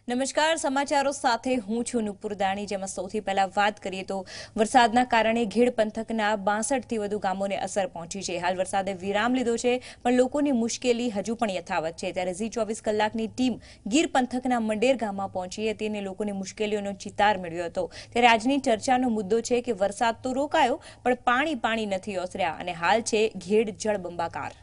નમસ્કાર સમાચારો સાથે હું છું નુપુર દાણી જેમાં સૌથી પહેલા વાત કરીએ તો વરસાદના કારણે ઘેડ પંથકના 62 થી વધુ ગામોને અસર પહોંચી છે। હાલ વરસાદે વિરામ લીધો છે પણ લોકોની મુશ્કેલી હજુ પણ યથાવત છે। ત્યારે ઝી 24 કલાકની ટીમ ગીર પંથકના મંડેર ગામમાં પહોંચી હતી અને લોકોની મુશ્કેલીઓનો ચિતાર મેળવ્યો હતો। ત્યારે આજની ચર્ચાનો મુદ્દો છે કે વરસાદ તો રોકાયો પણ પાણી નથી ઓસર્યા અને હાલ છે ઘેડ જળબંબાકાર।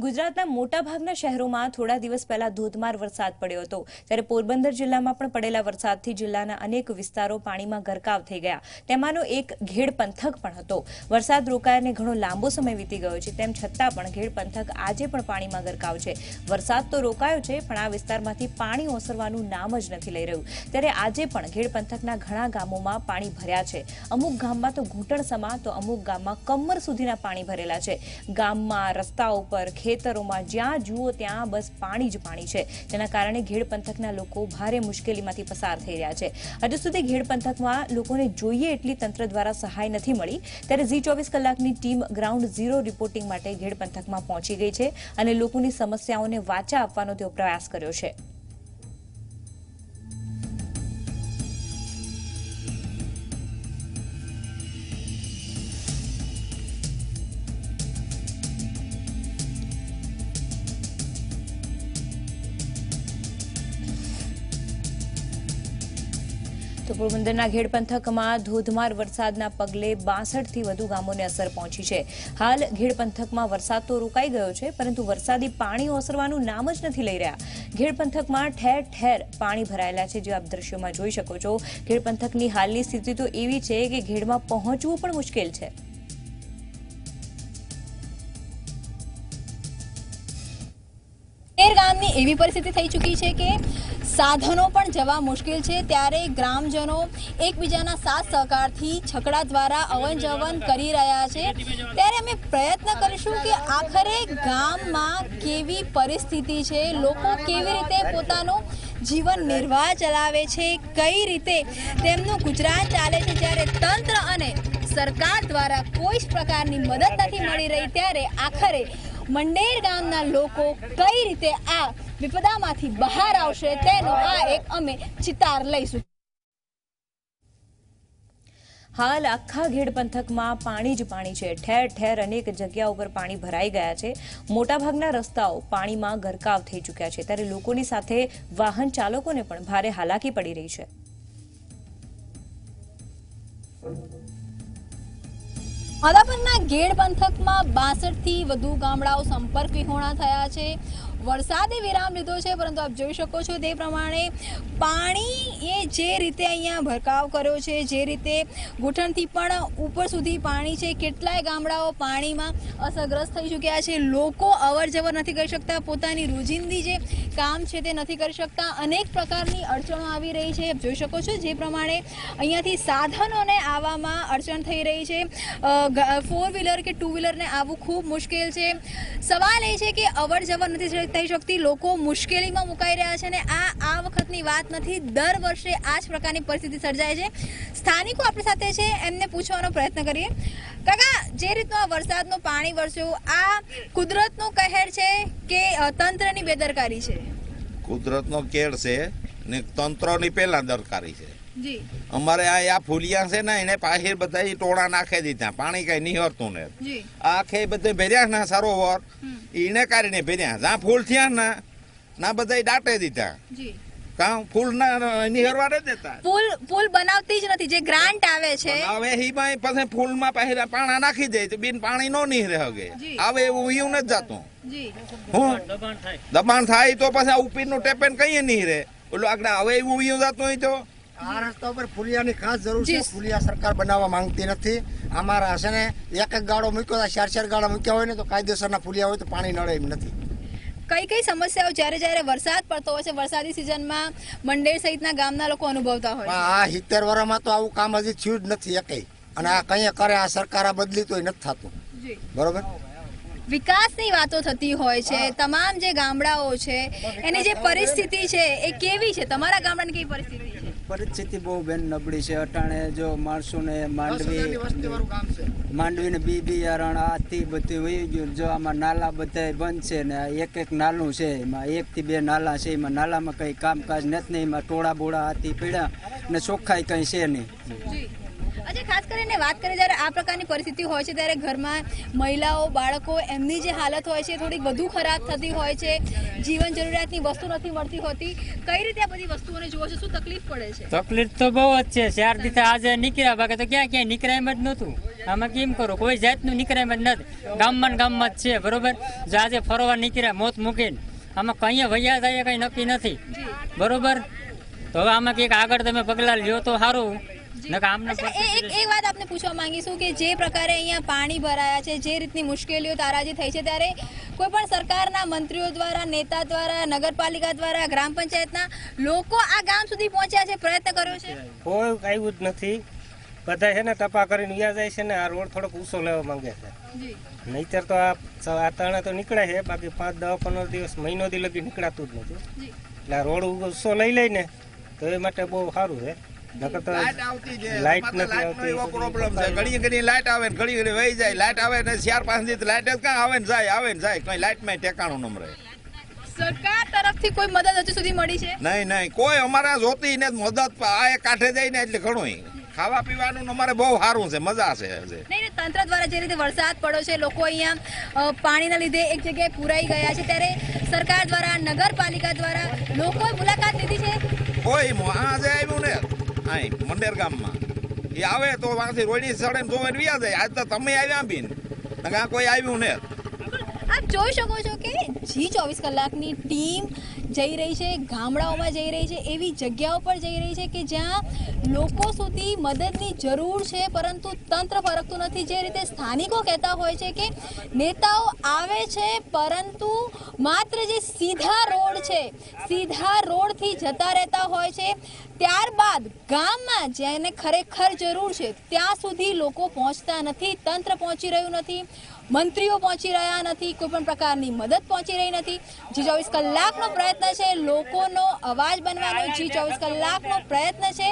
ગુજરાતના મોટાભાગના શહેરોમાં થોડા દિવસ પહેલા ધોધમાર વરસાદ પડ્યો હતો। ત્યારે પોરબંદર જિલ્લામાં પણ પડેલા વરસાદથી જિલ્લાના અનેક વિસ્તારો પાણીમાં ગરકાવ થઈ ગયા। તેમાંનો એક ઘેડ પંથક પણ હતો। વરસાદ રોકાયાને ઘણો લાંબો સમય વીતી ગયો છે, તેમ છતાં પણ ઘેડ પંથક આજે પણ પાણીમાં ગરકાવ છે। વરસાદ તો રોકાયો છે પણ આ વિસ્તારમાંથી પાણી ઓસરવાનું નામ જ નથી લઈ રહ્યું। ત્યારે આજે પણ ઘેડ પંથકના ઘણા ગામોમાં પાણી ભર્યા છે। અમુક ગામમાં તો ઘૂંટણસમા તો અમુક ગામમાં કમર સુધીના પાણી ભરેલા છે। ગામમાં રસ્તાઓ પર ખેતરોમાં જ્યાં જુઓ ત્યાં બસ પાણી જ પાણી છે, જેના કારણે ઘેડ પંથકના લોકો ભારે મુશ્કેલીમાંથી પસાર થઈ રહ્યા છે। હજુ સુધી ઘેડ પંથકમાં લોકોને જોઈએ એટલી તંત્ર દ્વારા સહાય નથી મળી। ત્યારે ઝી 24 કલાકની ટીમ ગ્રાઉન્ડ ઝીરો રિપોર્ટિંગ માટે ઘેડ પંથકમાં પહોંચી ગઈ છે અને લોકોની સમસ્યાઓને વાચા આપવાનો તેઓ પ્રયાસ કર્યો છે। તો પોરબંદરના ઘેડ પંથકમાં ધોધમાર વરસાદના પગલે 62 થી વધુ ગામોને અસર પહોંચી છે। હાલ ઘેડ પંથકમાં વરસાદ તો રોકાઈ ગયો છે પરંતુ વરસાદી પાણી ઓસરવાનું નામ જ નથી લઈ રહ્યા। ઘેડ પંથકમાં ઠેર ઠેર પાણી ભરાયેલા છે, જે આપ દ્રશ્યોમાં જોઈ શકો છો। ઘેડ પંથકની હાલની સ્થિતિ તો એવી છે કે ઘેડમાં પહોંચવું પણ મુશ્કેલ છે। ગામની એવી પરિસ્થિતિ થઈ ચૂકી છે કે સાધનો પણ જવા મુશ્કેલ છે। ત્યારે ગ્રામજનો એકબીજાના સાથ સહકારથી છકડા દ્વારા અવન જવન કરી રહ્યા છે। ત્યારે અમે પ્રયત્ન કરીશું કે આખરે ગામમાં કેવી પરિસ્થિતિ છે, લોકો કેવી રીતે પોતાનું જીવન નિર્વાહ ચલાવે છે, કઈ રીતે તેમનું ગુજરાન ચાલે છે। જ્યારે તંત્ર અને સરકાર દ્વારા કોઈ જ પ્રકારની મદદ નથી મળી રહી, ત્યારે આખરે મંડેર ગામના લોકો કઈ રીતે આ વિપદામાંથી બહાર આવશે તેનો આ એક અમે ચિતાર લઈશું। હાલ આખા ઘેડ પંથકમાં પાણી જ પાણી છે। ઠેર ઠેર અનેક જગ્યાઓ પર પાણી ભરાઈ ગયા છે। મોટાભાગના રસ્તાઓ પાણીમાં ગરકાવ થઈ ચૂક્યા છે। ત્યારે લોકોની સાથે વાહન ચાલકોને પણ ભારે હાલાકી પડી રહી છે। માધાપરના ઘેડ પંથકમાં 62 થી વધુ ગામડાઓ સંપર્ક વિહોણા થયા છે। વરસાદે વિરામ લીધો છે પરંતુ આપ જોઈ શકો છો તે પ્રમાણે પાણી એ જે રીતે અહીંયા ભરકાવ કર્યો છે, જે રીતે ઘૂંટણથી પણ ઉપર સુધી પાણી છે, કેટલાય ગામડાઓ પાણીમાં અસરગ્રસ્ત થઈ ચૂક્યા છે। લોકો અવર જવર નથી કરી શકતા, પોતાની રોજિંદી જે કામ છે તે નથી કરી શકતા। અનેક પ્રકારની અડચણો આવી રહી છે, આપ જોઈ શકો છો જે પ્રમાણે અહીંયાથી સાધનોને આવવામાં અડચણ થઈ રહી છે। 4 વ્હીલર કે 2 વ્હીલરને આવવું ખૂબ મુશ્કેલ છે। સવાલ એ છે કે અવર જવર નથી થઈ શકતી, લોકો મુશ્કેલીમાં મુકાઈ રહ્યા છે અને આ વખતની વાત નથી, દર વર્ષે આ જ પ્રકારની પરિસ્થિતિ સર્જાય છે। સ્થાનિકો આપણી સાથે છે, એમને પૂછવાનો પ્રયત્ન કરીએ। કાકા, જે રીતનો આ વરસાદનું પાણી વરસ્યું, આ કુદરતનો કહેર છે કે તંત્રની બેદરકારી છે? કુદરતનો કેર છે ને તંત્રની પહેલા દરકારી છે। અમારે આ ફૂલિયા છે ને એને પાછળ બધા ટોળા નાખી દીધા, પાણી કઈ નિહરતું ને આખે બધે ભર્યા ના સરોવર એને કારણે ભર્યા, જ્યાં ફૂલ થયા ના બધા દાટે દીધા, કાં ફૂલ ના નિહરવા ન દેતા। ફૂલ બનાવતી જ નથી, જે ગ્રાન્ટ આવે છે હવે હીમાં પછી ફૂલમાં પહેલા પાણા નાખી દે તો બિન પાણી નો નિહરે હગે, આવે એવું એવું નથી જતું। દબાણ થાય તો પછી ઉપીરનું ટેપેન કઈ નિહરે, ઓલું આગળ હવે એવું એવું જતું હોય તો આ રસ્તા ઉપર ફુલિયાની ખાસ જરૂર છે। ફુલિયા સરકાર બનાવવા માંગતી નથી। અમારા છે ને એક ગાળો મૂક્યો, 4 ગાળા મૂક્યા હોય ને તો કાયદેસરના ફુલિયા હોય તો પાણી નડે એમ નથી। કઈ સમસ્યાઓ જ્યારે વરસાદ પડતો હોય છે, વરસાદી સિઝનમાં મંડેર સહિતના ગામના લોકો અનુભવતા હોય? આ 70 વર્ષમાં તો આવું કામ હજી થયું જ નથી એકેય, અને આ કઈ કરે આ સરકાર આ બદલી તોય નથી થતું, બરોબર? વિકાસની વાતો થતી હોય છે, તમામ જે ગામડાઓ છે એની જે પરિસ્થિતિ છે એ કેવી છે? તમારા ગામડાની કેવી પરિસ્થિતિ છે? પરિસ્થિતિ બહુ બેન નબળી છે. અટાણે જો માણસોને માંડવી ને બિયારણ આથી બધું વહી ગયું. જો આમાં નાલા બધા બંધ છે ને એક નાલું છે, એમાં 1 થી 2 નાલા છે. એમાં નાલામાં કઈ કામકાજ નથી ને એમાં ટોળા બોળા હાથી પીડ્યા ને ચોખ્ખાઈ કઈ છે નહીં. અચ્છા, ખાસ કરીને વાત કરીએ જ્યારે આ પ્રકારની પરિસ્થિતિ હોય છે ત્યારે ઘરમાં મહિલાઓ બાળકો એમની જે હાલત હોય છે થોડીક વધુ ખરાબ થતી હોય છે. જીવન જરૂરિયાતની વસ્તુ નથી મળતી હોતી. કઈ રીતે આ બધી વસ્તુઓને જોવો છો? શું તકલીફ પડે છે? તકલીફ તો બહુ જ છે. 4 દિવસ આજે નીકળ્યા, બાકી તો ક્યાંય નીકળાય જ નહોતું. આમાં કેમ કરો? કોઈ જાતનું નીકળાય જ નથી. ગામમાં જ છે, બરોબર. જો આજે ફરવા નીકળ્યા મોત મૂકીને, આમાં કઈ વૈયા જાય કઈ નક્કી નથી, બરોબર. તો હવે આમાં કંઈક આગળ તમે પગલા લ્યો તો સારું. એક વાત આપને પૂછવા માંગીશું કે જે પ્રકારે અહીંયા પાણી ભરાયા છે, જે રીતની મુશ્કેલીઓ તારાજી થઈ છે, ત્યારે કોઈ પણ સરકારના મંત્રીઓ દ્વારા, નેતા દ્વારા, નગરપાલિકા દ્વારા, ગ્રામ પંચાયતના લોકો આ ગામ સુધી પહોંચ્યા છે, પ્રયત્ન કર્યો છે? કોઈ આવ્યું જ નથી. બધા છે ને ટપા કરીને વ્યા જાય છે ને આ રોડ થોડોક ઊંચો લેવા માંગે છે. નહીતર તો આ તાણે તો નીકળે છે, બાકી 5, 10, 15 દિવસ મહિનો દી લગી નીકળાતું જ નથી. એટલે આ રોડ ઊંચો લઈ લઈને તો એ માટે બહુ સારું છે. લાઈટ નથી આવતી, એવો પ્રોબ્લેમ છે. ઘડી લાઈટ આવે ને ઘડી વહી જાય. લાઈટ આવે ને 4-5 દિવસ લાઈટ જ ક્યાં આવે ને જાય કઈ લાઈટ માં ઠેકાણું ન રહે. સરકાર તરફથી કોઈ મદદ હજુ સુધી મળી છે? નહીં, કોઈ અમારા જોતી ને મદદ આ કાંઠે જાય ને એટલે ઘણું. ખાવા પીવાનું અમારે બહુ સારું છે, મજા છે. નહીં, તંત્ર દ્વારા જે રીતે વરસાદ પડ્યો છે, લોકો અહીંયા પાણીના લીધે એક જગ્યાએ પુરાઈ ગયા છે, ત્યારે સરકાર દ્વારા, નગરપાલિકા દ્વારા લોકોએ મુલાકાત લીધી છે? કોઈ આજે આવ્યું ને મંડેર ગામમાં એ આવે તો વાંથી રોડી સડે જોવે વ્યા જાય. આજ તો તમે આવ્યા બી ને કોઈ આવ્યું ને. આપ જોઈ શકો છો કે જી 24 કલાકની ટીમ જઈ રહી છે, ગામડાઓમાં જઈ રહી છે, એવી જગ્યાઓ પર જઈ રહી છે કે જ્યાં લોકો સુધી મદદની જરૂર છે, પરંતુ તંત્ર ફરકતું નથી. જે રીતે સ્થાનિકો કહેતા હોય છે કે નેતાઓ આવે છે પરંતુ માત્ર જે સીધા રોડ છે, સીધા રોડથી જતા રહેતા હોય છે. ત્યારબાદ ગામમાં જેને ખરેખર જરૂર છે ત્યાં સુધી લોકો પહોંચતા નથી, તંત્ર પહોંચી રહ્યું નથી, મંત્રીઓ પહોંચી રહ્યા નથી, કોઈ પણ પ્રકારની મદદ પહોંચી રહી નથી. જી 24 કલાકનો પ્રયત્ન છે લોકોનો અવાજ બનવાનો, જી 24 કલાકનો પ્રયત્ન છે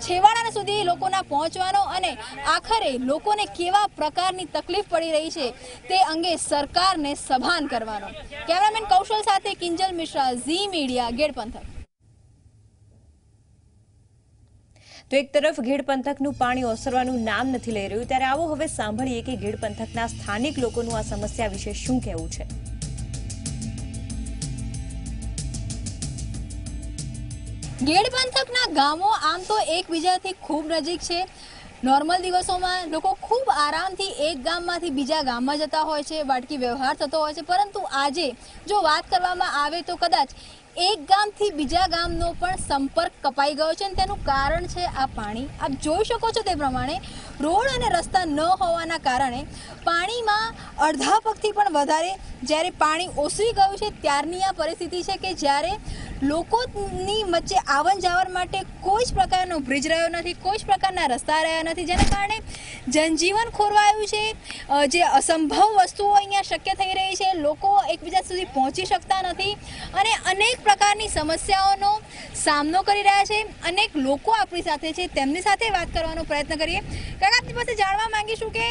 છેવાડા સુધી લોકોના પહોંચવાનો અને આખરે લોકોને કેવા પ્રકારની તકલીફ પડી રહી છે તે અંગે સરકારને સભાન કરવાનો. કેમેરામેન કૌશલ સાથે કિંજલ મિશ્રા, ઝી મીડિયા, ગેડ પંથક. તો એક તરફ ગેડ પંથકનું પાણી ઓસરવાનું નામ નથી લઈ રહ્યું, ત્યારે આવો હવે સાંભળીએ કે ગેડ પંથકના સ્થાનિક લોકોનું આ સમસ્યા વિશે શું કહેવું છે. ગેડ પંથકના ગામો આમ તો એકબીજાથી ખૂબ નજીક છે. નોર્મલ દિવસોમાં લોકો ખૂબ આરામથી એક ગામમાંથી બીજા ગામમાં જતા હોય છે, વાટકી વ્યવહાર થતો હોય છે, પરંતુ આજે જો વાત કરવામાં આવે તો કદાચ એક ગામથી બીજા ગામનો પણ સંપર્ક કપાઈ ગયો છે અને તેનું કારણ છે આ પાણી. આપ જોઈ શકો છો તે પ્રમાણે રોડ અને રસ્તા ન હોવાના કારણે પાણીમાં અડધા પગથી પણ વધારે જ્યારે પાણી ઓસરી ગયું છે ત્યારની આ પરિસ્થિતિ છે કે જ્યારે લોકોની વચ્ચે આવન જાવન માટે કોઈ જ પ્રકારનો બ્રિજ રહ્યો નથી, કોઈ જ પ્રકારના રસ્તા રહ્યા નથી, જેના કારણે જનજીવન ખોરવાયું છે. જે અસંભવ વસ્તુઓ અહીંયા શક્ય થઈ રહી છે, લોકો એકબીજા સુધી પહોંચી શકતા નથી અને અનેક પ્રકારની સમસ્યાઓનો સામનો કરી રહ્યા છે. અનેક લોકો આપણી સાથે છે, તેમની સાથે વાત કરવાનો પ્રયત્ન કરીએ. કાકા, આપની પાસે જાણવા માંગીશું કે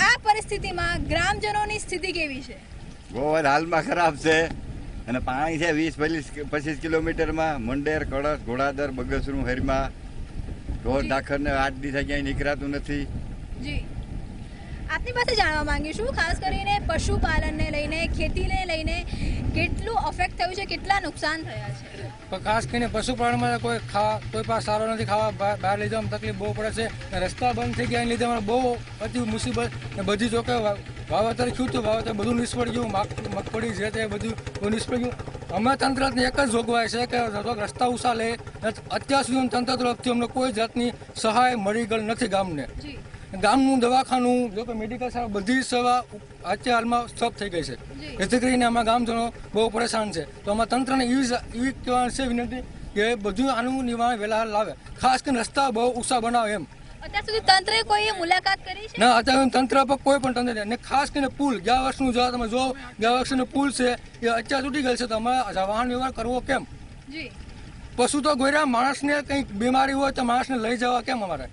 આ પરિસ્થિતિમાં ગ્રામજનોની સ્થિતિ કેવી છે? બહુ હાલમાં ખરાબ છે અને પાણી છે 20-25 કિલોમીટરમાં. મંડેર, કળશ, ઘોડાદર, બગસરું, હરીમાં ઢોર ઢાખર ને 8 દિવસ ક્યાંય નીકળાતું નથી. જી, આપની પાસે જાણવા માંગીશું ખાસ કરીને પશુપાલનને લઈને, ખેતીને લઈને કેટલું અફેક્ટ થયું છે, કેટલા નુકસાન થયા છે? ખાસ કરીને પશુપાલનમાં કોઈ પાસે સારો નથી, ખાવા બહાર લઈ જવામાં તકલીફ બહુ પડે છે. રસ્તા બંધ થઈ ગયા એને લીધે અમારે બહુ અતિ મુસીબત ને બધી જોકે વાવેતર થયું હતું, વાવેતર બધું નિષ્ફળ ગયું, મગફળી છે તે બધું નિષ્ફળ ગયું. અમે તંત્રની એક જ જોગવાઈ છે કે રસ્તા ઊંચા લે. અત્યાર સુધી તંત્ર તરફથી અમને કોઈ જાતની સહાય મળી ગઈ નથી. ગામનું દવાખાનું, જો કે મેડિકલ સેવા, બધી સેવા અત્યારે હાલમાં સ્ટોપ થઈ ગઈ છે. જેથી કરીને અમારા ગામજનો બહુ પરેશાન છે. તો અમારા તંત્રને એવી કહેવાની છે વિનંતી કે બધું આનું નિવારણ વહેલા લાવે, ખાસ કરીને રસ્તા બહુ ઊંચા બનાવે એમ. અત્યાર સુધી તંત્રએ કોઈ મુલાકાત કરી છે? ના, અત્યારે તંત્ર પર કોઈ પણ તંત્ર નહીં. અને ખાસ કરીને પુલ ગયા વર્ષનું જો તમે જો ગયા વર્ષનો પુલ છે એ અત્યારે તૂટી ગયેલ છે. તો અમારે વાહન વ્યવહાર કરવો કેમ? જી, પશુ તો ગોયરા, માણસને કંઈક બીમારી હોય તો માણસને લઈ જવા કેમ અમારે?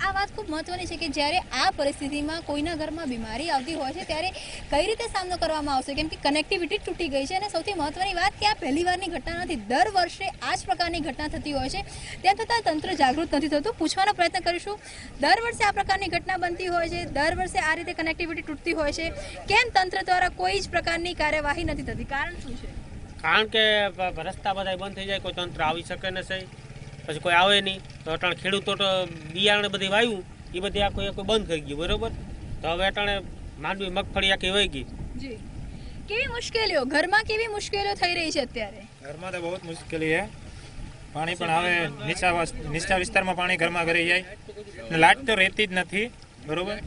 આ વાત ખૂબ મહત્વની છે કે જ્યારે આ પરિસ્થિતિમાં કોઈના ઘરમાં બીમારી આવતી હોય છે ત્યારે કઈ રીતે સામનો કરવામાં આવશે, કેમ કે કનેક્ટિવિટી તૂટી ગઈ છે. અને સૌથી મહત્વની વાત કે આ પહેલી વારની ઘટના નથી, દર વર્ષે આ જ પ્રકારની ઘટના થતી હોય છે. તેમ છતાં તંત્ર જાગૃત નથી થતું. પૂછવાનો પ્રયત્ન કરીશું, દર વર્ષે આ પ્રકારની ઘટના બનતી હોય છે, દર વર્ષે આ રીતે કનેક્ટિવિટી તૂટતી હોય છે, કેમ તંત્ર દ્વારા કોઈ જ પ્રકારની કાર્યવાહી નથી થતી? કારણ શું છે? કારણ કે રસ્તા બધા બંધ થઈ જાય, કોઈ તંત્ર આવી શકે નથી, પછી કોઈ આવે નહીં. તો અટાણે ખેડૂતો તો બિયારણ બધી વાવ્યું એ બધી આખું બંધ થઈ ગયું, બરોબર. તો હવે અટાણે માંડવી મગફળી આખી વહી ગઈ. જી, કેવી મુશ્કેલીઓ ઘરમાં કેવી મુશ્કેલીઓ થઈ રહી છે અત્યારે? ઘરમાં તો બહુ મુશ્કેલી છે. પાણી પણ હવે નીચા વિસ્તારમાં પાણી ઘરમાં કરી જાય ને લાઈટ તો રહેતી જ નથી, બરોબર.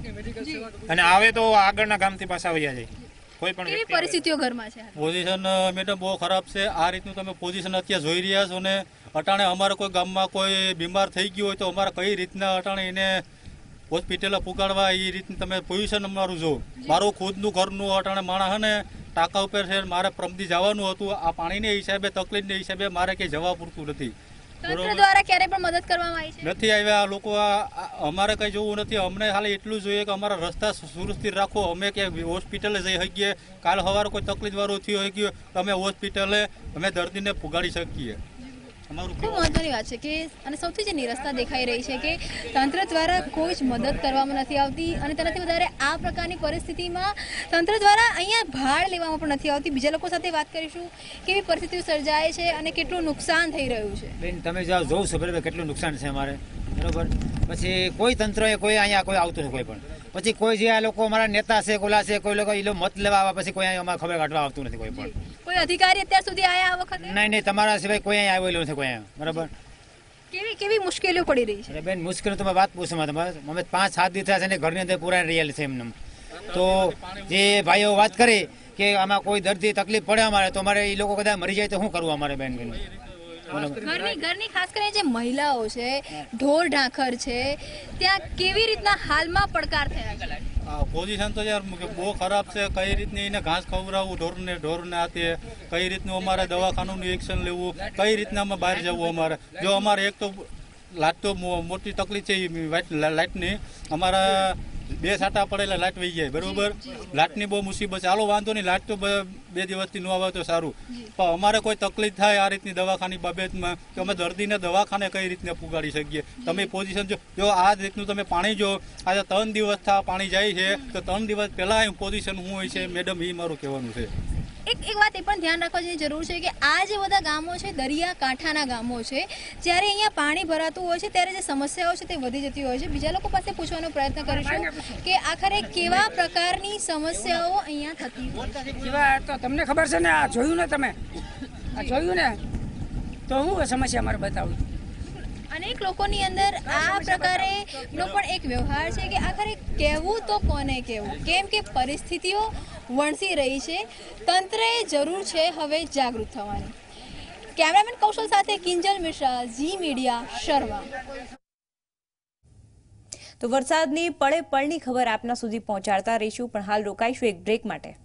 અને આવે તો આગળના ગામથી પાછા વયા જાય. કોઈ પણ કેવી પરિસ્થિતિઓ ઘરમાં છે? પોઝિશન મેડમ બહુ ખરાબ છે. આ રીતનું તમે પોઝિશન અત્યારે જોઈ રહ્યા છો ને, અટાણે અમારે કોઈ ગામમાં કોઈ બીમાર થઈ ગયું હોય તો અમારે કઈ રીતના અટાણે એને હોસ્પિટલે પુગાડવા એ રીતનું તમે પોઝિશન અમારું જો. મારું ખુદનું ઘરનું અટાણે માણસ હે ને ટાંકા ઉપર છે, મારે પ્રમદી જવાનું હતું. આ પાણીને હિસાબે તકલીફને હિસાબે મારે કંઈ જવા પૂરતું નથી. તંત્ર દ્વારા ક્યારે પણ મદદ કરવામાં આવી છે? નથી આવ્યા આ લોકો. અમારે કઈ જોવું નથી. અમને ખાલી એટલું જોઈએ કે અમારા રસ્તા સુરક્ષિત રાખો. અમે ક્યાંક હોસ્પિટલે જઈ શકીએ. કાલ સવારે કોઈ તકલીફ વાળું થયું હોય ગયું તો અમે હોસ્પિટલે અમે દર્દીને પુગાડી શકીએ. ખૂબ મહત્વની વાત છે કે અને સૌથી જે નિરસતા દેખાઈ રહી છે કે તંત્ર દ્વારા કોઈ જ મદદ કરવામાં નથી આવતી. અને તેનાથી વધારે આ પ્રકારની પરિસ્થિતિમાં તંત્ર દ્વારા અહીંયા ભાડ લેવામાં પણ નથી આવતી. બીજા લોકો સાથે વાત કરીશું, કેવી પરિસ્થિતિઓ સર્જાય છે અને કેટલું નુકસાન થઈ રહ્યું છે. બેન, તમે જોઉં છો બરાબર કેટલું નુકસાન છે અમારે, બરોબર. પછી કોઈ તંત્રએ કોઈ અહીંયા કોઈ આવતું નથી, કોઈ પણ. પછી કોઈ જે આ લોકો અમારા નેતા છે, કોલા છે, કોઈ લોકો એ લોકો મત લેવા આવે, પછી કોઈ અહીંયા અમારે ખબર કાઢવા આવતું નથી કોઈ પણ. કોઈ અધિકારી અત્યાર સુધી આયા આ વખતે? નહીં, તમારા સિવાય કોઈ અહીંયા આવેલું નથી કોઈ અહીંયા, બરાબર. કેવી કેવી મુશ્કેલીઓ પડી રહી છે? બેન, મુશ્કેલી તમે વાત પૂછો તમારે. અમે 5-7 દિવસ થયા છે ને ઘરની અંદર પૂરા રહેલા છે એમને. તો જે ભાઈઓ વાત કરી કે આમાં કોઈ દર્દી તકલીફ પડે અમારે, તો અમારે એ લોકો કદાચ મરી જાય તો શું કરવું અમારે બેન? ઘરની ખાસ કરીને જે મહિલાઓ છે, ઢોર ઢાંખર છે, ત્યાં કેવી રીતના હાલમાં પડકાર થયા છે? પોઝિશન તો યાર બહુ ખરાબ છે. કઈ રીતની એને ઘાસ ખવડાવવું ઢોરને હાથે, કઈ રીતનું અમારે દવાખાનું એક્શન લેવું, કઈ રીતના અમે બહાર જવું અમારે. જો અમારે એક તો લાઈટ તો મોટી તકલીફ છે લાઇટની. અમારા 2 સાટા પડેલા લાઇટ વહી જાય, બરોબર. લાઇટની બહુ મુસીબત છે. હાલો વાંધો નહીં, લાઇટ તો 2 દિવસથી ન આવે તો સારું. પણ અમારે કોઈ તકલીફ થાય આ રીતની દવાખાની બાબતમાં તો અમે દર્દીને દવાખાને કઈ રીતને પુગાડી શકીએ? તમે પોઝિશન જો આ રીતનું તમે પાણી જો આજે 3 દિવસ પાણી જાય છે તો 3 દિવસ પહેલા પોઝિશન શું હોય છે મેડમ, એ મારું કહેવાનું છે. એક વાત એ પણ ધ્યાન રાખવાની જરૂર છે કે આ જે બધા ગામો છે દરિયા કાંઠાના ગામો છે, જ્યારે અહીંયા પાણી ભરાતું હોય છે ત્યારે જે સમસ્યાઓ છે તે વધી જતી હોય છે. બીજા લોકો પાસે પૂછવાનો પ્રયત્ન કરીશું કે આખરે કેવા પ્રકારની સમસ્યાઓ અહીંયા થતી હોય. તો તમને ખબર છે ને, આ જોયું ને તમે, આ જોયું ને, તો હું સમસ્યા મારે બતાવું. અનેક લોકોની અંદર આ પ્રકારેનો પણ એક વ્યવહાર છે કે આખરે કહેવું તો કોને કહેવું, કેમ કે પરિસ્થિતિઓ વણસી રહી છે. તંત્રએ જરૂર છે હવે જાગૃત થવાની. કેમેરામેન કૌશલ સાથે કિંજલ મિશ્રા, ઝી મીડિયા, શર્મા. તો વરસાદની પળે પળની ખબર આપના સુધી પહોંચાડતા રહીશું, પણ હાલ રોકાઈશું એક બ્રેક માટે.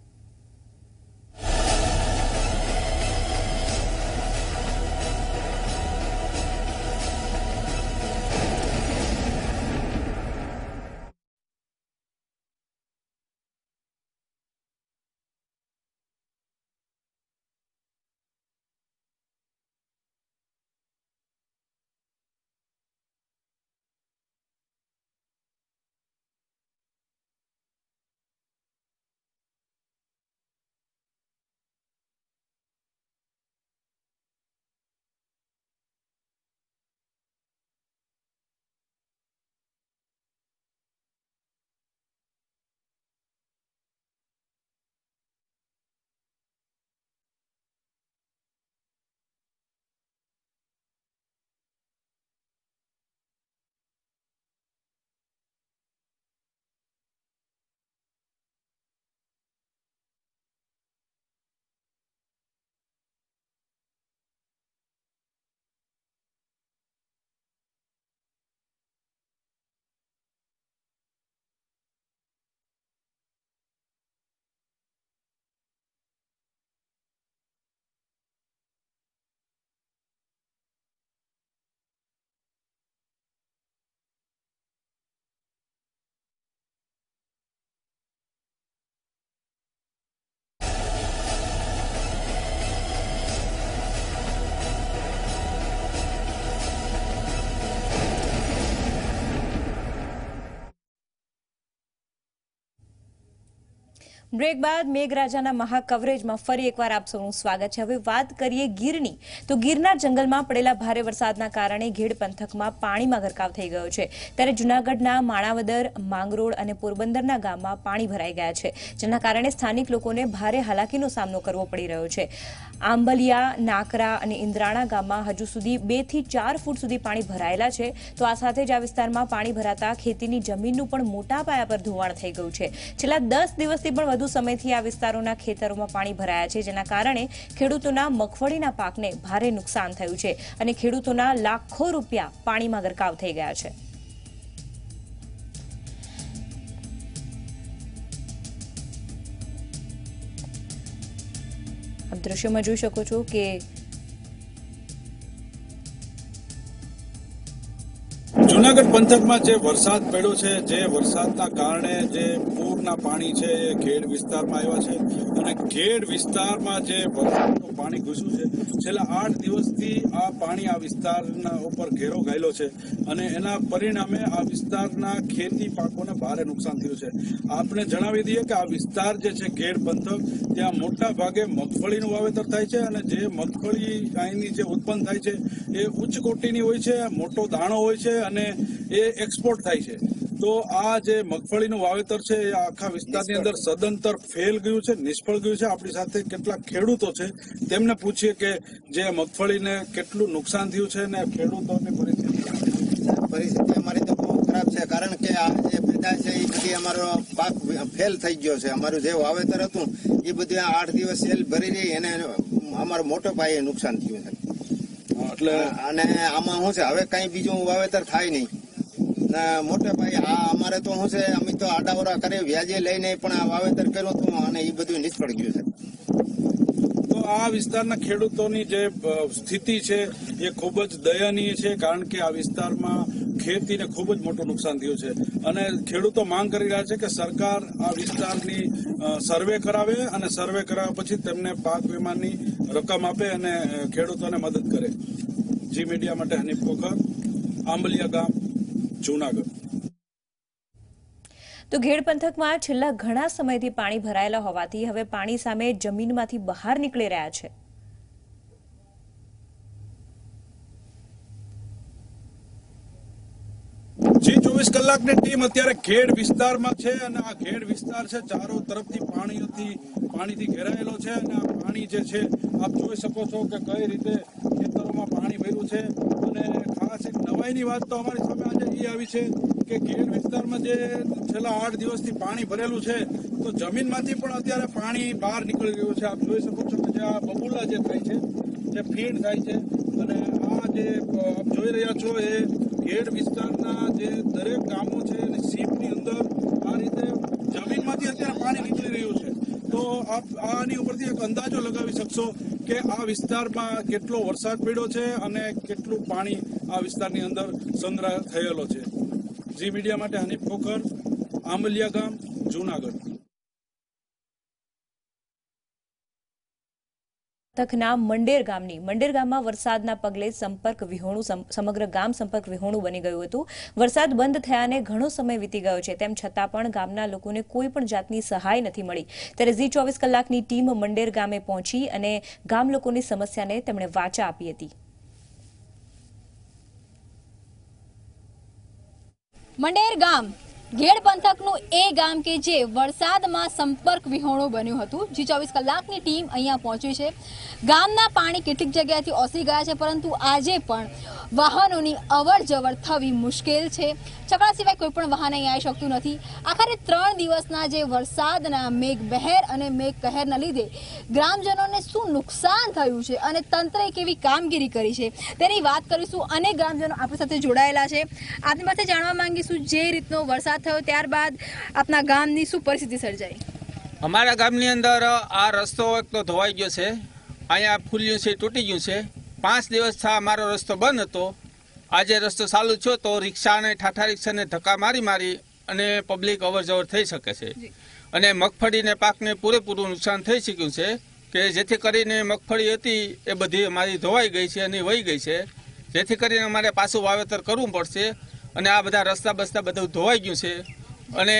બ્રેક બાદ મેઘરાજાના મહાકવરેજમાં ફરી એકવાર આપ સૌનું સ્વાગત છે। હવે વાત કરીએ ગીરની, તો ગીરના જંગલમાં પડેલા ભારે વરસાદના કારણે ઘેડ પંથકમાં પાણીમાં ગરકાવ થઈ ગયો છે। ત્યારે જૂનાગઢના માણાવદર, માંગરોળ અને પોરબંદરના ગામમાં પાણી ભરાઈ ગયા છે, જેના કારણે સ્થાનિક લોકોને ભારે હાલાકીનો સામનો કરવો પડી રહ્યો છે। આંબલિયા, નાકરા અને ઇન્દ્રાણા ગામમાં હજુ સુધી 2 થી 4 ફૂટ સુધી પાણી ભરાયેલા છે। તો આ સાથે જ આ વિસ્તારમાં પાણી ભરાતા ખેતીની જમીનનું પણ મોટા પાયા પર ધોવાણ થઈ ગયું છે। છેલ્લા 10 દિવસથી પણ વધુ સમયથી આ વિસ્તારોના ખેતરોમાં પાણી ભરાયા છે, જેના કારણે ખેડૂતોના મગફળીના પાકને ભારે નુકસાન થયું છે અને ખેડૂતોના લાખો રૂપિયા પાણીમાં ગરકાવ થઈ ગયા છે। આપ દ્રશ્યોમાં જોઈ શકો છો કે જૂનાગઢ પંથકમાં જે વરસાદ પડ્યો છે, જે વરસાદના કારણે જે પૂરના પાણી છે એ ઘેડ વિસ્તારમાં આવ્યા છે અને ઘેડ વિસ્તારમાં જે વરસાદનું પાણી ઘૂસ્યું છે, છેલ્લા 8 દિવસથી આ પાણી આ વિસ્તારના ઉપર ઘેરો ગાયેલો છે અને એના પરિણામે આ વિસ્તારના ખેતી પાકોને ભારે નુકસાન થયું છે। આપણે જણાવી દઈએ કે આ વિસ્તાર જે છે ઘેડ પંથક, ત્યાં મોટા ભાગે મગફળીનું વાવેતર થાય છે અને જે મગફળી અહીંની જે ઉત્પન્ન થાય છે એ ઉચ્ચ કોટીની હોય છે, મોટો દાણો હોય છે અને એ એક્સપોર્ટ થાય છે। તો આ જે મગફળીનું વાવેતર છે એ આખા વિસ્તારની અંદર સદંતર ફેલ ગયું છે, નિષ્ફળ ગયું છે। આપણી સાથે કેટલાક ખેડૂતો છે, તેમને પૂછીએ કે જે મગફળીને કેટલું નુકસાન થયું છે અને ખેડૂતોની પરિસ્થિતિ અમારી તો બહુ ખરાબ છે, કારણ કે આ જે પેદાશ છે એ બધી અમારો પાક ફેલ થઈ ગયો છે। અમારું જે વાવેતર હતું એ બધું 8 દિવસ સેલ ભરી રહી એને અમારું મોટો પાયે નુકસાન થયું છે। એટલે અને આમાં શું છે, હવે કઈ બીજું વાવેતર થાય નહીં મોટે પાયે। આ અમારે તો શું છે, અમે તો આડાવરા કરી વ્યાજે લઈને પણ આ વાવેતર કર્યું હતું અને એ બધું નિષ્ફળ ગયું છે। તો આ વિસ્તારના ખેડૂતોની જે સ્થિતિ છે એ ખૂબ જ દયનીય છે, કારણ કે આ વિસ્તારમાં ખેતીને ખૂબ જ મોટું નુકસાન થયું છે અને ખેડૂતો માંગ કરી રહ્યા છે કે સરકાર આ વિસ્તારની સર્વે કરાવે અને સર્વે કરાવ્યા પછી તેમને પાક વીમાની રકમ આપે અને ખેડૂતોને મદદ કરે। જી મીડિયા માટે હનીફ ખોખર, આંબલિયા ગામ, જૂનાગઢ। તો ઘેડ પંથકમાં છેલ્લા ઘણા સમયથી પાણી ભરાયેલા હોવાથી હવે પાણી સામે જમીનમાંથી બહાર નીકળી રહ્યા છે। જી 24 કલાકની ટીમ અત્યારે ઘેડ વિસ્તારમાં છે અને આ ઘેડ વિસ્તાર છે ચારો તરફથી પાણીથી ઘેરાયેલો છે અને આ પાણી જે છે આપ જોઈ શકો છો કે કઈ રીતે ખેતરોમાં પાણી ભર્યું છે। અને ખાસ એક નવાઈની વાત તો અમારી સામે આજે એ આવી છે કે ઘેડ વિસ્તારમાં જે છેલ્લા 8 દિવસથી પાણી ભરેલું છે, તો જમીનમાંથી પણ અત્યારે પાણી બહાર નીકળી રહ્યું છે। આપ જોઈ શકો છો કે જે આ બબુલા જે થાય છે, જે ફીડ થાય છે અને આ જે આપ જોઈ રહ્યા છો એ ઘેડ વિસ્તારના જે દરેક ગામો છે અને સીપની અંદર આ રીતે જમીનમાંથી અત્યારે પાણી નીકળી રહ્યું છે। તો આપ આની ઉપરથી એક અંદાજો લગાવી શકશો કે આ વિસ્તારમાં કેટલો વરસાદ પડ્યો છે અને કેટલું પાણી આ વિસ્તારની અંદર સંગ્રહ થયેલો છે। જી મીડિયા માટે હનીફ ખોખર, આંબલિયા ગામ, જૂનાગઢ। પંથકના મંડેર ગામમાં વરસાદના પગલે સંપર્ક વિહોણું સમગ્ર ગામ સંપર્ક વિહોણું બની ગયું હતું। વરસાદ બંધ થયાને ઘણો સમય વીતી ગયો છે, તેમ છતાં પણ ગામના લોકોને કોઈ પણ જાતની સહાય નથી મળી। ત્યારે ઝી 24 કલાકની ટીમ મંડેર ગામે પહોંચી અને ગામ લોકોની સમસ્યાને તેમણે વાચા આપી હતી। મંડેર ગામ ઘેડ પંથકનું એ ગામ કે જે વરસાદમાં સંપર્ક વિહોણું બન્યું હતું। જી 24 કલાકની ટીમ અહીંયા પહોંચી છે। ગામના પાણી કેટલીક જગ્યાએથી ઓસરી ગયા છે, પરંતુ આજે પણ વાહનોની અવર જવર થવી મુશ્કેલ છે। છકડા સિવાય કોઈ પણ વાહન અહીં આવી શકતું નથી। આખરે 3 દિવસના જે વરસાદના મેઘબહેર અને મેઘકહેરના લીધે ગ્રામજનોને શું નુકસાન થયું છે અને તંત્રએ કેવી કામગીરી કરી છે તેની વાત કરીશું। અનેક ગ્રામજનો આપણી સાથે જોડાયેલા છે, આપની પાસે જાણવા માંગીશું જે રીતનો વરસાદ થયો ત્યારબાદ આપના ગામની શું પરિસ્થિતિ સર્જાઈ। અમારા ગામની અંદર આ રસ્તો એક તો ધોવાઈ ગયો છે, અહીંયા ફૂલ્યું છે, તૂટી ગયું છે। 5 દિવસથી અમારો રસ્તો બંધ હતો, આજે રસ્તો ચાલુ થયો તો રિક્ષાને ઠાઠા રિક્ષાને ધક્કા મારી અને પબ્લિક અવર જવર થઈ શકે છે અને મગફળીને પાકને પૂરેપૂરું નુકસાન થઈ શક્યું છે કે જેથી કરીને મગફળી હતી એ બધી અમારી ધોવાઈ ગઈ છે અને વહી ગઈ છે, જેથી કરીને અમારે પાછું વાવેતર કરવું પડશે અને આ બધા રસ્તા બસ્તા બધું ધોવાઈ ગયું છે અને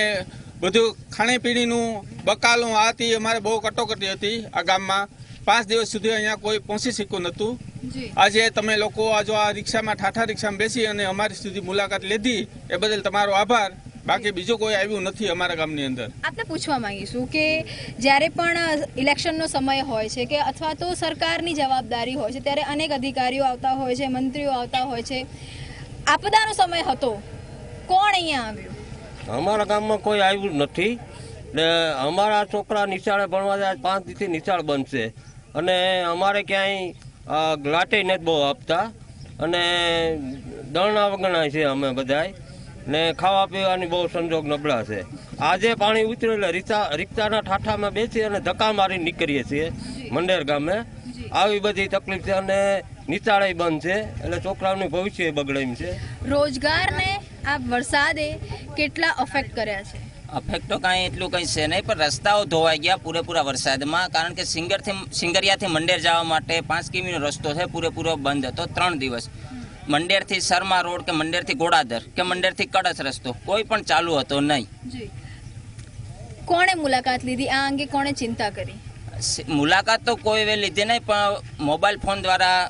બધું ખાણીપીણીનું બકાલું આથી અમારે બહુ કટોકટી હતી આ ગામમાં. 5 દિવસ સુધી અહીંયા કોઈ પહોંચી શક્યું નહોતું. આજે તમે લોકો આજો આ રિક્ષામાં ઠાઠા રિક્ષામાં બેસી અને અમારી સુધી મુલાકાત લીધી એ બદલ તમારો આભાર. બાકી બીજું કોઈ આવ્યું નથી અમારા ગામની અંદર. આપને પૂછવા માંગીશું કે જ્યારે પણ ઇલેક્શનનો સમય હોય છે કે અથવા તો સરકારની જવાબદારી હોય છે ત્યારે અનેક અધિકારીઓ આવતા હોય છે, મંત્રીઓ આવતા હોય છે. આપદાનો સમય હતો, કોણ અહીંયા આવ્યું? અમારા ગામમાં કોઈ આવ્યું નથી ને અમારા છોકરા નિશાળે ભણવા જાય 5 દિવસથી નિશાળ બનશે અને અમારે ક્યાંય લાટે નથી બહુ આપતા અને દળના વગણાય છે અમે બધાય ને ખાવા પીવાની બહુ સંજોગ નબળા છે. આજે પાણી ઉતરેલે રિક્ષાના ઠાઠામાં બેસી અને ધક્કા મારી નીકળીએ છીએ મંડેર ગામે. આવી બધી તકલીફ છે અને નિશાળે બંધ છે એટલે છોકરાઓનું ભવિષ્ય બગડે એમ છે. રોજગારને આ વરસાદે કેટલા અફેક્ટ કર્યા છે? અફેક્ટ તો કાંઈ એટલું કંઈ છે નહીં, પણ રસ્તાઓ ધોવાઈ ગયા પૂરેપૂરા વરસાદમાં. કારણ કે સિંગરિયાથી મંડેર જવા માટે 5 કિમીનો રસ્તો છે, પૂરેપૂરો બંધ હતો 3 દિવસ. મંડેરથી શર્મા રોડ કે મંડેરથી ઘોડાદર કે મંડેરથી કડસ રસ્તો કોઈ પણ ચાલુ હતો નહીં. કોણે મુલાકાત લીધી આ અંગે? કોણે ચિંતા કરી? મુલાકાત તો કોઈ વે લીધી નહીં, પણ મોબાઈલ ફોન દ્વારા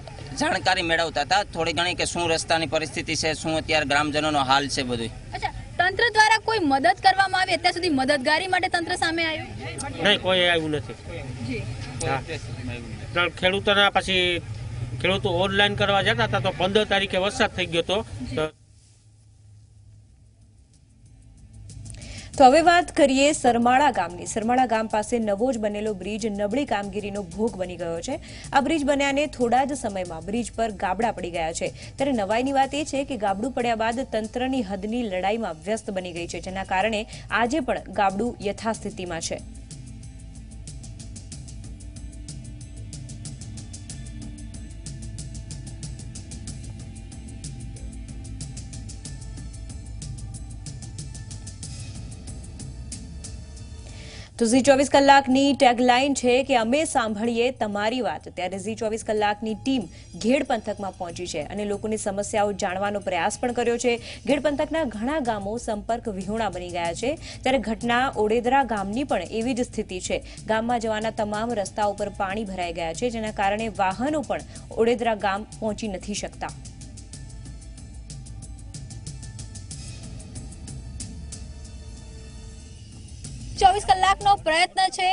જાણકારી મેળવતા હતા થોડી ઘણી કે શું રસ્તાની પરિસ્થિતિ છે, શું અત્યારે ગ્રામજનોનો હાલ છે બધું. અચ્છા, તંત્ર દ્વારા કોઈ મદદ કરવામાં આવી અત્યાર સુધી? મદદગારી માટે તંત્ર સામે આવ્યું? નહીં, કોઈ આવ્યું નથી. ખેડૂતોના પછી ખેડૂતો ઓનલાઈન કરવા જતા હતા તો 15 તારીખે વરસાદ થઈ ગયો હતો. તો હવે વાત કરીએ સરમાળા ગામની. સરમાળા ગામ પાસે નવો જ બનેલો બ્રિજ નબળી કામગીરીનો ભોગ બની ગયો છે. આ બ્રિજ બન્યાને થોડા જ સમયમાં બ્રિજ પર ગાબડા પડી ગયા છે. ત્યારે નવાઈની વાત એ છે કે ગાબડું પડ્યા બાદ તંત્રની હદની લડાઈમાં વ્યસ્ત બની ગઈ છે, જેના કારણે આજે પણ ગાબડું યથાસ્થિતિમાં છે. તો ઝી 24 કલાકની ટેગલાઇન છે કે અમે સાંભળીએ તમારી વાત. ત્યારે ઝી 24 કલાકની ટીમ ઘેડ પંથકમાં પહોંચી છે અને લોકોની સમસ્યાઓ જાણવાનો પ્રયાસ પણ કર્યો છે. ઘેડ પંથકના ઘણા ગામો સંપર્ક વિહોણા બની ગયા છે. ત્યારે ઘટના ઓડેદરા ગામની પણ એવી જ સ્થિતિ છે. ગામમાં જવાના તમામ રસ્તાઓ પર પાણી ભરાઈ ગયા છે, જેના કારણે વાહનો પણ ઓડેદરા ગામ પહોંચી નથી શકતા. કલાકનો પ્રયત્ન છે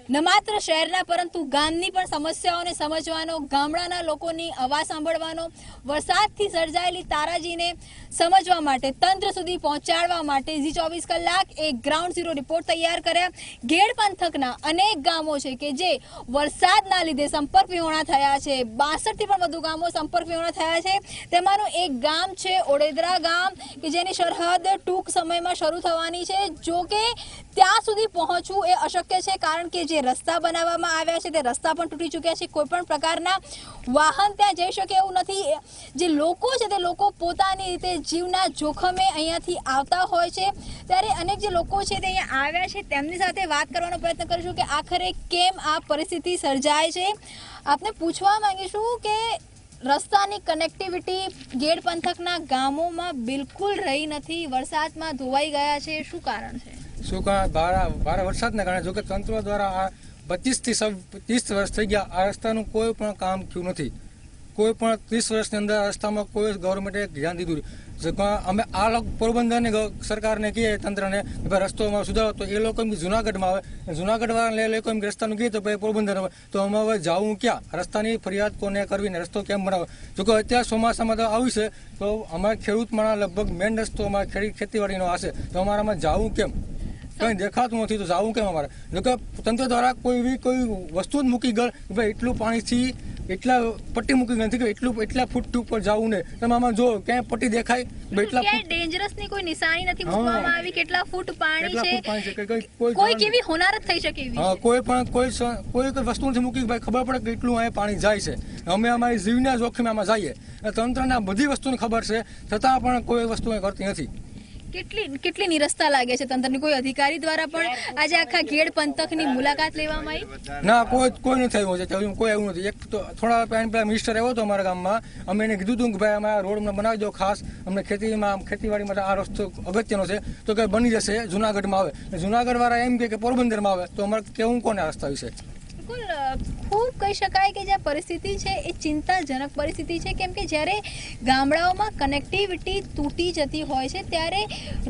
ન માત્ર શહેરના પરંતુ ગામની પણ સમસ્યાઓને સમજવાનો, ગામડાના લોકોની અવાજ સાંભળવાનો, વરસાદથી સર્જાયેલી તારાજીને સમજવા માટે, તંત્ર સુધી પહોંચાડવા માટે ઝી 24 કલાક એક ગ્રાઉન્ડ ઝીરો રિપોર્ટ તૈયાર કર્યા. ઘેડ પંથકના અનેક ગામો છે કે જે વરસાદના લીધે સંપર્ક વિહોણા થયા છે. 62 થી પણ વધુ ગામો સંપર્ક વિહોણા થયા છે. તેમાંનું એક ગામ છે ઓડેદરા ગામ કે જેની સરહદ ટૂંક સમયમાં શરૂ થવાની છે. જો કે ત્યાં સુધી પહોંચવું એ અશક્ય છે, કારણ કે જે રસ્તા બનાવવામાં આવ્યા છે તે રસ્તા પણ તૂટી ચૂક્યા છે. કોઈ પણ પ્રકારના વાહન ત્યાં જઈ શકે એવું નથી. જે લોકો છે તે લોકો પોતાની રીતે જીવના જોખમે અહીંયાથી આવતા હોય છે. ત્યારે અનેક જે લોકો છે તે અહીંયા આવ્યા છે તેમની સાથે વાત કરવાનો પ્રયત્ન કરીશું કે આખરે કેમ આ પરિસ્થિતિ સર્જાય છે. આપને પૂછવા માંગીશું કે રસ્તાની કનેક્ટિવિટી ઘેડ પંથકના ગામોમાં બિલકુલ રહી નથી, વરસાદમાં ધોવાઈ ગયા છે. શું કારણ છે? શું ભારે વરસાદના કારણે જોકે તંત્ર દ્વારા આ 25 થી 30 વર્ષ થઈ ગયા આ રસ્તાનું કોઈ પણ કામ થયું નથી. કોઈ પણ 30 વર્ષની અંદર રસ્તામાં કોઈ ગવર્મેન્ટે ધ્યાન દીધું. અમે આ પોરબંદરની સરકારને કહીએ, તંત્રને કે ભાઈ રસ્તો સુધારો, તો એ લોકો એમ જુનાગઢમાં આવે, જુનાગઢ વાળા લોકો એમ રસ્તાનું કહીએ તો ભાઈ પોરબંદર આવે. તો અમે હવે જવું ક્યાં? રસ્તાની ફરિયાદ કોને કરવીને રસ્તો કેમ બનાવે? જોકે અત્યારે ચોમાસામાં તો આવ્યું છે તો અમારે ખેડૂતમાં લગભગ મેન રસ્તો અમારે ખેતીવાડીનો હશે, તો અમારામાં જવું કેમ? કંઈ દેખાતું નથી તો જવું કેમ અમારે? જોકે તંત્ર દ્વારા કોઈ વસ્તુ જ મૂકી ગઈ ભાઈ એટલું પાણીથી એટલા પટ્ટી મૂકી નથી કે એટલા ફૂટ ઉપર જવું ને. તમે આમાં જો ક્યાંય પટ્ટી દેખાય? ડેન્જરસની કોઈ નિશાની નથી મૂકવામાં આવી. કેટલા ફૂટ પાણી છે, કોઈ કેવી હોનારત થઈ શકે એવી? કોઈ પણ કોઈ વસ્તુ નથી મૂકી ભાઈ ખબર પડે કે એટલું અહીંયા પાણી જાય છે. અમે અમારી જીવના જોખમે આમાં જઈએ. તંત્રને બધી વસ્તુની ખબર છે છતાં પણ કોઈ વસ્તુ કરતી નથી. કેટલી નિરસ્તા લાગે છે તંત્રની? કોઈ અધિકારી દ્વારા પણ આજે આખા ઘેડ પંથકની મુલાકાત લેવામાં આવી? ના, કોઈ નથી આવ્યું છે, કોઈ આવ્યું નથી. એક તો થોડા ટાઈમ પહેલા મિનિસ્ટર આવ્યો હતો અમારા ગામમાં. અમે એને કીધું હતું કે ભાઈ અમારા રોડ અમને બનાવી દો, ખાસ અમને ખેતીવાડી માટે આ રસ્તો અગત્યનો છે. તો કે બની જશે, જુનાગઢમાં આવે. જુનાગઢ વાળા એમ કે પોરબંદરમાં આવે. તો અમારે કેવું કોને આ રસ્તા વિશે? ખૂબ કહી શકાય કે જે પરિસ્થિતિ છે એ ચિંતાજનક પરિસ્થિતિ છે, કેમ કે જ્યારે ગામડાઓમાં કનેક્ટિવિટી તૂટી જતી હોય છે ત્યારે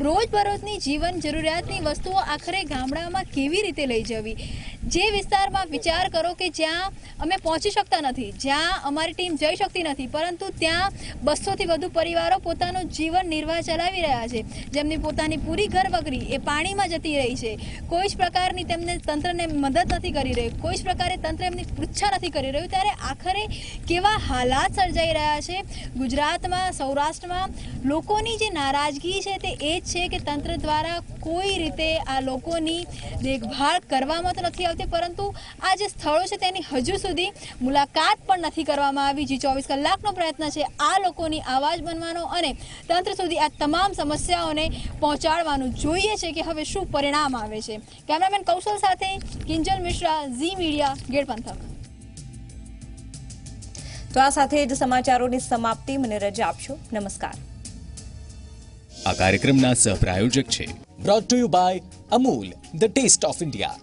રોજબરોજની જીવન જરૂરિયાતની વસ્તુઓ આખરે ગામડામાં કેવી રીતે લઈ જવી? જે વિસ્તારમાં વિચાર કરો કે જ્યાં અમે પહોંચી શકતા નથી, જ્યાં અમારી ટીમ જઈ શકતી નથી, પરંતુ ત્યાં 200થી વધુ પરિવારો પોતાનું જીવન નિર્વાહ ચલાવી રહ્યા છે, જેમની પોતાની પૂરી ઘરવકરી એ પાણીમાં જતી રહી છે. કોઈ જ પ્રકારની તેમને તંત્રને મદદ નથી કરી રહ્યું, કોઈ જ પ્રકારે તંત્ર એમની પૃચ્છા નથી કરી રહ્યું. ત્યારે આખરે કેવા હાલાત સર્જાઈ રહ્યા છે ગુજરાતમાં, સૌરાષ્ટ્રમાં? લોકોની જે નારાજગી છે તે એ જ છે કે તંત્ર દ્વારા કોઈ રીતે આ લોકોની દેખભાળ કરવામાં તો નથી આવતી, પરંતુ આ જે સ્થળો છે તેની હજુ સુધી મુલાકાત પણ નથી કરવામાં આવી. જે 24 કલાકનો પ્રયત્ન છે આ લોકોની આવાજ બનવાનો અને તંત્ર સુધી આ તમામ સમસ્યાઓને પહોંચાડવાનું. જોઈએ છે કે હવે શું પરિણામ આવે છે. કેમેરામેન કૌશલ સાથે કિંજલ મિશ્રા, ઝી મીડિયા, ગેડ પંથક. તો આ સાથે જ સમાચારોની સમાપ્તિ. મને રજા આપશો. નમસ્કાર. આ કાર્યક્રમના સહ પ્રાયોજક છે brought to you by Amul, the taste of India.